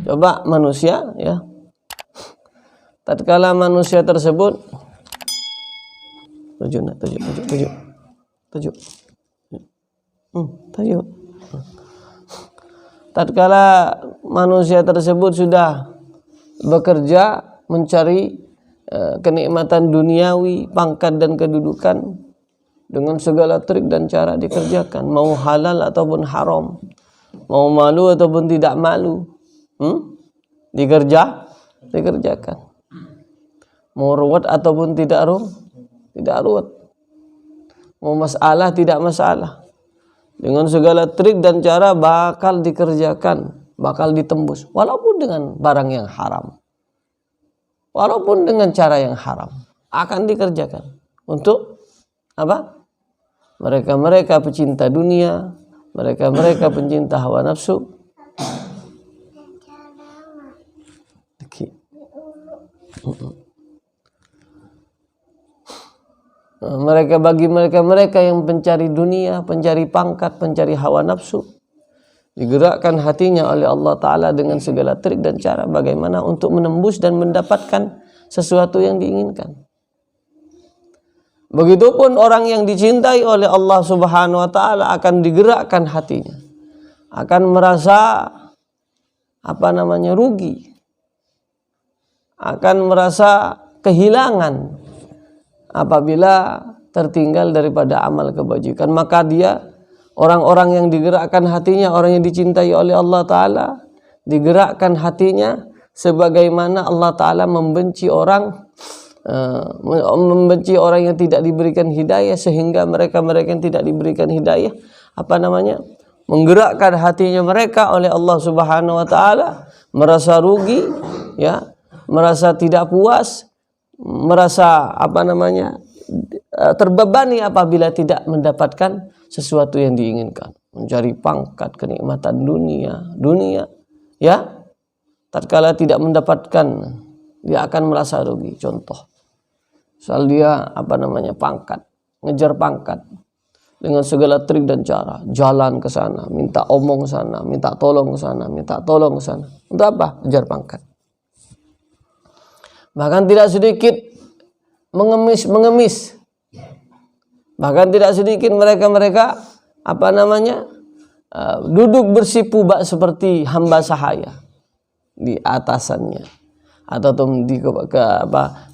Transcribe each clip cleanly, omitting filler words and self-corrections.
Coba manusia ya. Tatkala manusia tersebut tujuh. Tatkala manusia tersebut sudah bekerja mencari kenikmatan duniawi, pangkat dan kedudukan dengan segala trik dan cara dikerjakan, mau halal ataupun haram, mau malu ataupun tidak malu, dikerjakan, mau ruwet ataupun tidak ruwet, mau masalah tidak masalah, dengan segala trik dan cara bakal dikerjakan, bakal ditembus, walaupun dengan barang yang haram, walaupun dengan cara yang haram, akan dikerjakan untuk apa? Mereka pecinta dunia, mereka pencinta hawa nafsu. Bagi mereka yang pencari dunia, pencari pangkat, pencari hawa nafsu, digerakkan hatinya oleh Allah Ta'ala dengan segala trik dan cara bagaimana untuk menembus dan mendapatkan sesuatu yang diinginkan. Begitupun orang yang dicintai oleh Allah Subhanahu wa Ta'ala akan digerakkan hatinya, akan merasa rugi, akan merasa kehilangan apabila tertinggal daripada amal kebajikan. Maka dia, orang-orang yang digerakkan hatinya, orang yang dicintai oleh Allah Ta'ala, digerakkan hatinya sebagaimana Allah Ta'ala membenci orang yang tidak diberikan hidayah, sehingga mereka yang tidak diberikan hidayah menggerakkan hatinya mereka oleh Allah Subhanahu wa Ta'ala, merasa rugi ya, merasa tidak puas, merasa terbebani apabila tidak mendapatkan sesuatu yang diinginkan, mencari pangkat, kenikmatan dunia ya, tatkala tidak mendapatkan dia akan merasa rugi. Contoh, soal dia pangkat, ngejar pangkat dengan segala trik dan cara, jalan ke sana, minta omong sana, minta tolong ke sana, minta tolong ke sana. Untuk apa? Ngejar pangkat. Bahkan tidak sedikit mengemis. Bahkan tidak sedikit mereka duduk bersipu bak seperti hamba sahaya di atasannya, atau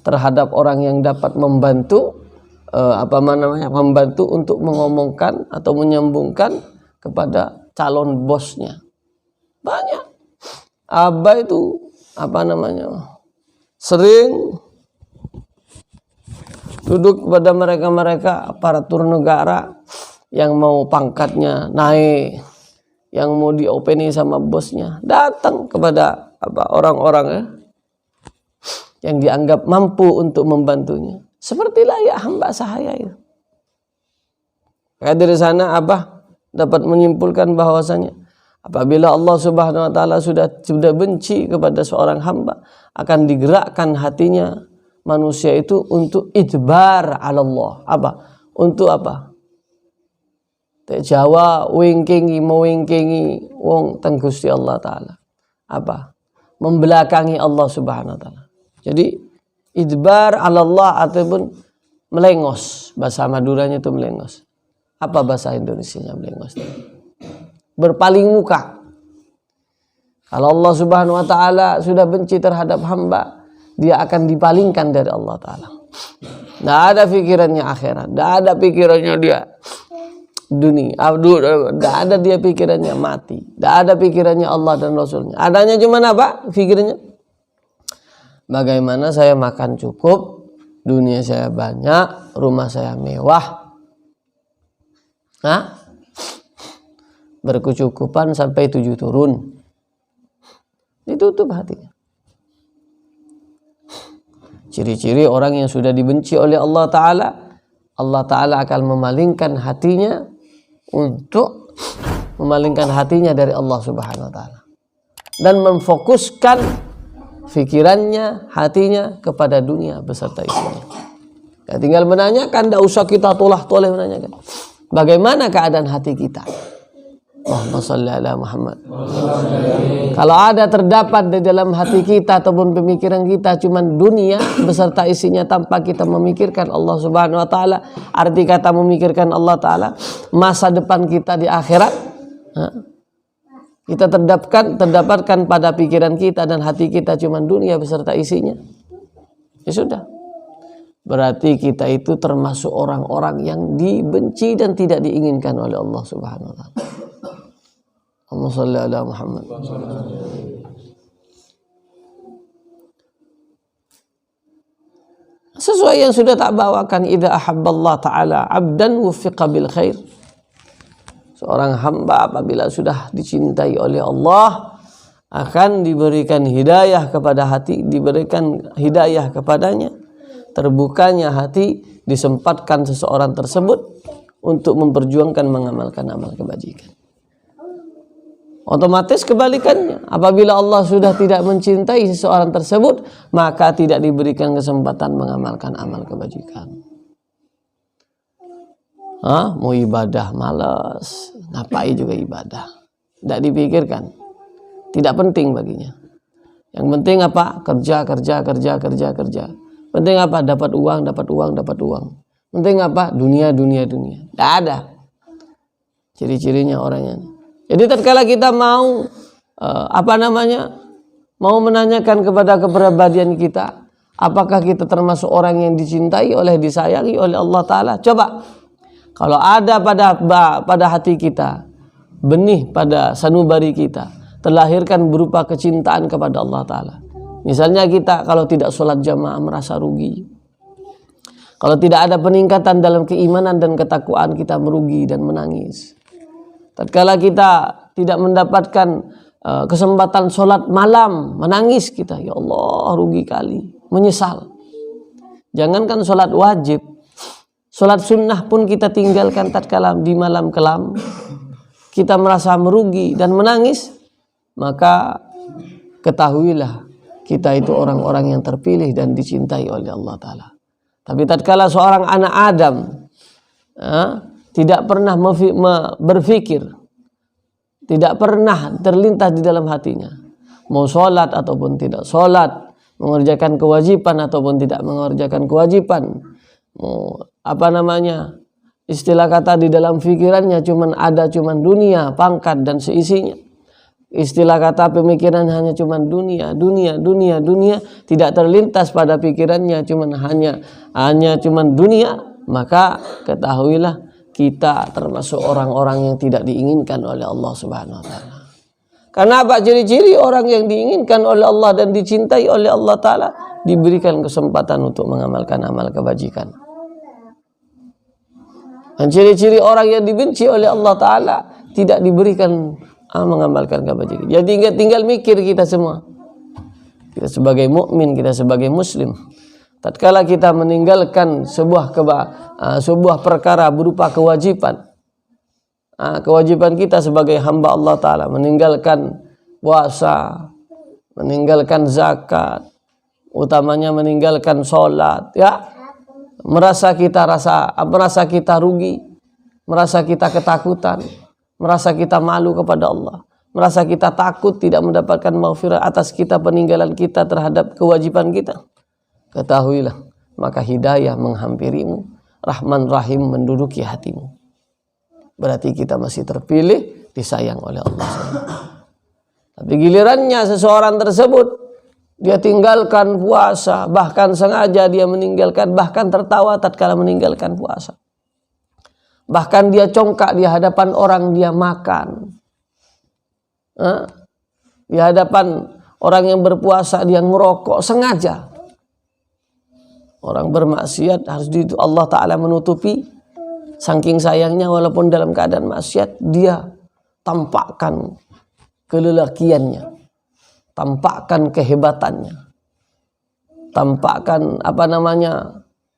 terhadap orang yang dapat membantu membantu untuk mengomongkan atau menyambungkan kepada calon bosnya. Banyak itu sering duduk kepada mereka aparatur negara yang mau pangkatnya naik, yang mau diopeni sama bosnya, datang kepada orang-orang yang dianggap mampu untuk membantunya, seperti layak hamba sahaya itu. Dari sana dapat menyimpulkan bahwasanya apabila Allah Subhanahu wa Ta'ala sudah benci kepada seorang hamba, akan digerakkan hatinya manusia itu untuk idbar ala Allah. Untuk Jawa mewingkingi wong teng Gusti Allah Ta'ala. Membelakangi Allah Subhanahu wa Ta'ala. Jadi idbar ala Allah ataupun melengos, bahasa Maduranya itu melengos. Apa bahasa Indonesianya melengos? Berpaling muka. Kalau Allah Subhanahu wa Ta'ala sudah benci terhadap hamba, dia akan dipalingkan dari Allah Ta'ala. Tidak ada pikirannya akhirat, tidak ada pikirannya dia dunia, tidak ada dia pikirannya mati, tidak ada pikirannya Allah dan Rasulnya. Adanya cuma pikirannya? Bagaimana saya makan cukup, dunia saya banyak, rumah saya mewah, berkecukupan sampai 7 turun. Ditutup hatinya. Ciri-ciri orang yang sudah dibenci oleh Allah Ta'ala, Allah Ta'ala akan memalingkan hatinya dari Allah Subhanahu wa Ta'ala, dan memfokuskan pikirannya, hatinya kepada dunia beserta isinya. Tinggal menanyakan, tidak usah kita toleh menanyakan bagaimana keadaan hati kita. Allahumma shalli ala Muhammad. Kalau ada terdapat di dalam hati kita ataupun pemikiran kita cuman dunia beserta isinya tanpa kita memikirkan Allah Subhanahu wa taala, arti kata memikirkan Allah taala, masa depan kita di akhirat, kita terdapatkan pada pikiran kita dan hati kita cuman dunia beserta isinya. Ya sudah. Berarti kita itu termasuk orang-orang yang dibenci dan tidak diinginkan oleh Allah Subhanahu wa taala. Allahumma shalli ala Muhammad. Sesuai yang sudah tak bawakan, idza ahabballah taala 'abdan wuffiqa bil khair. Seorang hamba apabila sudah dicintai oleh Allah akan diberikan hidayah kepada hati, diberikan hidayah kepadanya, terbukanya hati, disempatkan seseorang tersebut untuk memperjuangkan mengamalkan amal kebajikan. Otomatis kebalikannya, apabila Allah sudah tidak mencintai seseorang tersebut, maka tidak diberikan kesempatan mengamalkan amal kebajikan. Mau ibadah malas, ngapain juga ibadah, tidak dipikirkan, tidak penting baginya. Yang penting apa? Kerja. Penting apa? Dapat uang. Penting apa? Dunia. Tidak ada ciri-cirinya orangnya. Jadi tatkala kita mau mau menanyakan kepada kepribadian kita, apakah kita termasuk orang yang dicintai disayangi oleh Allah Ta'ala? Coba, kalau ada pada hati kita, benih pada sanubari kita, terlahirkan berupa kecintaan kepada Allah Ta'ala. Misalnya kita kalau tidak sholat jamaah merasa rugi. Kalau tidak ada peningkatan dalam keimanan dan ketakwaan, kita merugi dan menangis. Tatkala kita tidak mendapatkan kesempatan sholat malam, menangis kita, ya Allah rugi kali, menyesal. Jangankan sholat wajib, sholat sunnah pun kita tinggalkan tatkala di malam kelam, kita merasa merugi dan menangis, maka ketahuilah kita itu orang-orang yang terpilih dan dicintai oleh Allah Ta'ala. Tapi tatkala seorang anak Adam tidak pernah berpikir, tidak pernah terlintas di dalam hatinya, mau sholat ataupun tidak sholat, mengerjakan kewajiban ataupun tidak mengerjakan kewajiban, istilah kata di dalam pikirannya cuman dunia, pangkat dan seisinya. Istilah kata pemikiran hanya cuman dunia, tidak terlintas pada pikirannya hanya cuman dunia, maka ketahuilah kita termasuk orang-orang yang tidak diinginkan oleh Allah Subhanahu wa taala. Karena apa? Ciri-ciri orang yang diinginkan oleh Allah dan dicintai oleh Allah Ta'ala, diberikan kesempatan untuk mengamalkan amal kebajikan. Dan ciri-ciri orang yang dibenci oleh Allah Ta'ala tidak diberikan mengamalkan kebajikan. Jadi tinggal mikir kita semua. Kita sebagai mukmin, kita sebagai muslim, tatkala kita meninggalkan sebuah perkara berupa kewajiban, kewajiban kita sebagai hamba Allah Ta'ala, meninggalkan puasa, meninggalkan zakat, utamanya meninggalkan sholat, merasa kita rugi, merasa kita ketakutan, merasa kita malu kepada Allah, merasa kita takut tidak mendapatkan maghfirah atas kita peninggalan kita terhadap kewajiban kita, ketahuilah maka hidayah menghampirimu, Rahman Rahim menduduki hatimu. Berarti kita masih terpilih, disayang oleh Allah. Tapi gilirannya seseorang tersebut, dia tinggalkan puasa, bahkan sengaja dia meninggalkan, bahkan tertawa tatkala meninggalkan puasa. Bahkan dia congkak di hadapan orang, dia makan. Di hadapan orang yang berpuasa dia ngerokok sengaja. Orang bermaksiat harus Allah Ta'ala menutupi. Saking sayangnya walaupun dalam keadaan maksiat, dia tampakkan kelelakiannya, tampakkan kehebatannya, tampakkan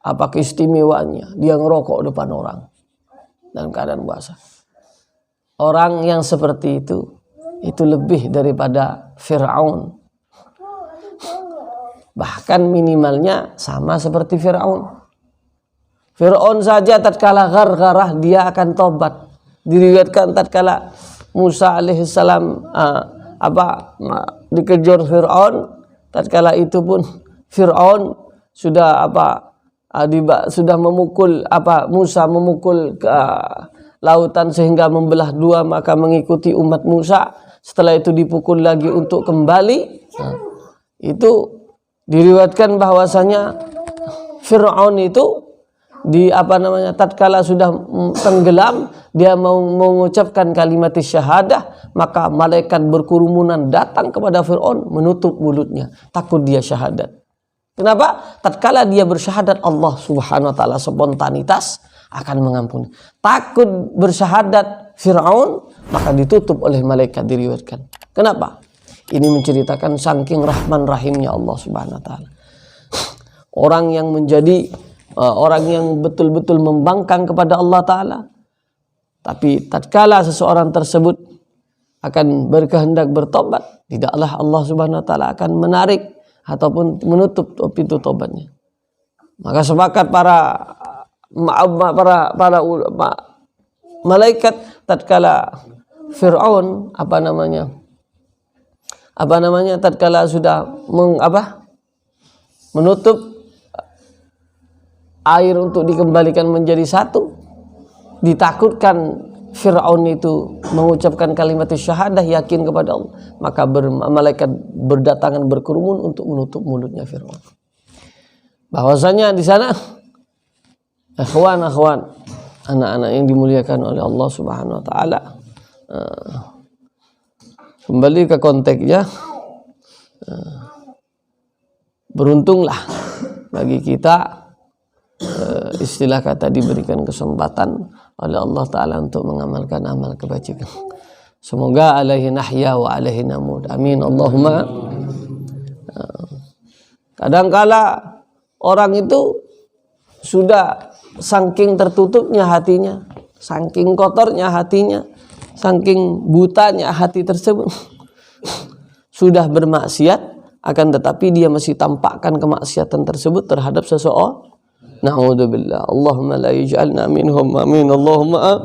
keistimewaannya. Dia ngerokok depan orang dalam keadaan puasa. Orang yang seperti itu lebih daripada Fir'aun. Bahkan minimalnya sama seperti Fir'aun. Fir'aun saja tatkala ghargharah dia akan tobat. Diriwayatkan tatkala Musa alaihissalam dikejar Fir'aun, tatkala itu pun Fir'aun sudah sudah memukul Musa memukul ke lautan sehingga membelah dua, maka mengikuti umat Musa. Setelah itu dipukul lagi untuk kembali. Itu diriwayatkan bahwasanya Fir'aun itu tatkala sudah tenggelam, dia mau mengucapkan kalimat syahadah, maka malaikat berkerumunan datang kepada Fir'aun menutup mulutnya, takut dia syahadat. Kenapa? Tatkala dia bersyahadat, Allah Subhanahu wa taala spontanitas akan mengampuni. Takut bersyahadat Fir'aun, maka ditutup oleh malaikat, diriwayatkan. Kenapa? Ini menceritakan saking rahman rahimnya Allah Subhanahu wa taala. Orang yang menjadi orang yang betul-betul membangkang kepada Allah taala, tapi tatkala seseorang tersebut akan berkehendak bertobat, tidaklah Allah Subhanahu wa taala akan menarik ataupun menutup pintu tobatnya. Maka sepakat para malaikat tatkala Fir'aun tatkala sudah menutup air untuk dikembalikan menjadi satu, ditakutkan Fir'aun itu mengucapkan kalimat syahadah, yakin kepada Allah, maka malaikat berdatangan berkerumun untuk menutup mulutnya Fir'aun. Bahwasanya di sana akhwan anak-anak yang dimuliakan oleh Allah Subhanahu wa taala, kembali ke konteksnya, beruntunglah bagi kita, istilah kata diberikan kesempatan oleh Allah taala untuk mengamalkan amal kebajikan. Semoga alaihi nahya wa alaihi namut. Amin Allahumma. Kadangkala orang itu sudah saking tertutupnya hatinya, saking kotornya hatinya, saking butanya hati tersebut, sudah bermaksiat, akan tetapi dia masih tampakkan kemaksiatan tersebut terhadap seseorang. Na'udzubillah. Allahumma la yaj'alna minhum. Amin Allahumma.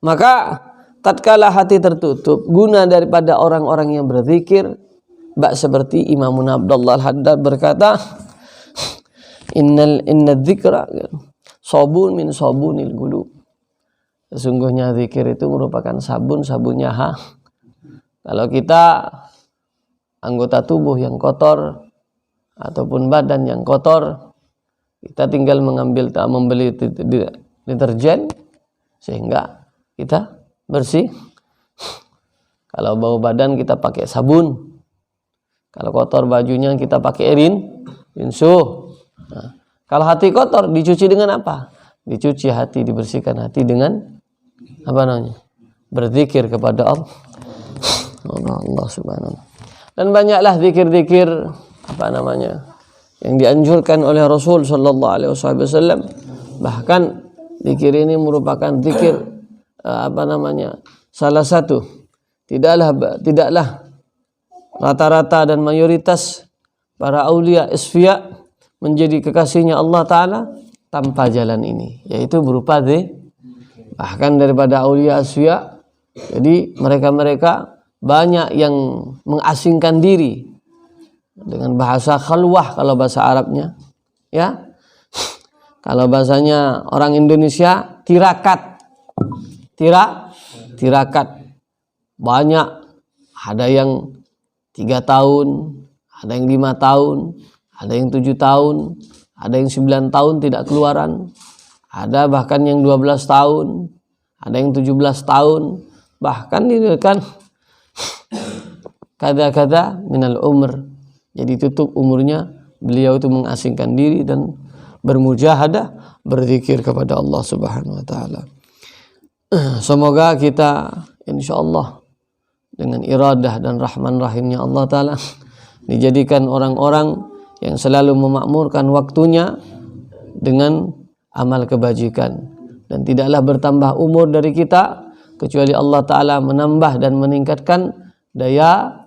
Maka tatkala hati tertutup, guna daripada orang-orang yang berzikir, seperti Imam Abdullah Al-Haddad berkata, inna dzikra sabun min sabunil qulub. Sesungguhnya zikir itu merupakan sabunnya Kalau kita anggota tubuh yang kotor ataupun badan yang kotor, kita tinggal membeli deterjen sehingga kita bersih. Kalau bau badan kita pakai sabun, kalau kotor bajunya kita pakai rinso. Nah, kalau hati kotor dicuci dengan apa? Dicuci hati, dibersihkan hati dengan berzikir kepada Allah Subhanahu. Dan banyaklah zikir-zikir yang dianjurkan oleh Rasul sallallahu alaihi wasallam. Bahkan zikir ini merupakan zikir salah satu, tidaklah rata-rata dan mayoritas para aulia isfiya menjadi kekasihnya Allah taala tanpa jalan ini, yaitu berupa bahkan daripada aulia isfiya. Jadi mereka banyak yang mengasingkan diri dengan bahasa khalwah kalau bahasa Arabnya, ya. Kalau bahasanya orang Indonesia tirakat. Banyak, ada yang 3 tahun, ada yang 5 tahun, ada yang 7 tahun, ada yang 9 tahun tidak keluaran, ada bahkan yang 12 tahun, ada yang 17 tahun, bahkan ini kan kata-kata minal umr. Jadi tutup umurnya beliau itu mengasingkan diri dan bermujahadah, berzikir kepada Allah Subhanahu wa taala. Semoga kita insyaallah dengan iradah dan rahman rahimnya Allah taala dijadikan orang-orang yang selalu memakmurkan waktunya dengan amal kebajikan, dan tidaklah bertambah umur dari kita kecuali Allah taala menambah dan meningkatkan daya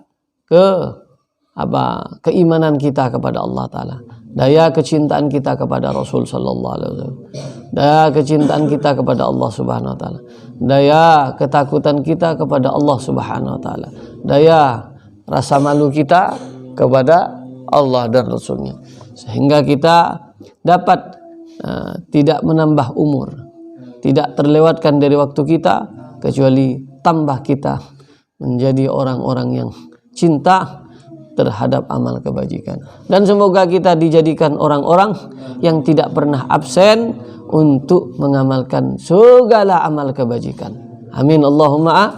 keimanan kita kepada Allah taala. daya kecintaan kita kepada Rasul sallallahu alaihi wasallam, daya kecintaan kita kepada Allah Subhanahu wa taala, daya ketakutan kita kepada Allah Subhanahu wa taala, daya rasa malu kita kepada Allah dan Rasulnya, sehingga kita dapat tidak menambah umur, tidak terlewatkan dari waktu kita, kecuali tambah kita menjadi orang-orang yang cinta terhadap amal kebajikan. Dan semoga kita dijadikan orang-orang yang tidak pernah absen untuk mengamalkan segala amal kebajikan. Amin Allahumma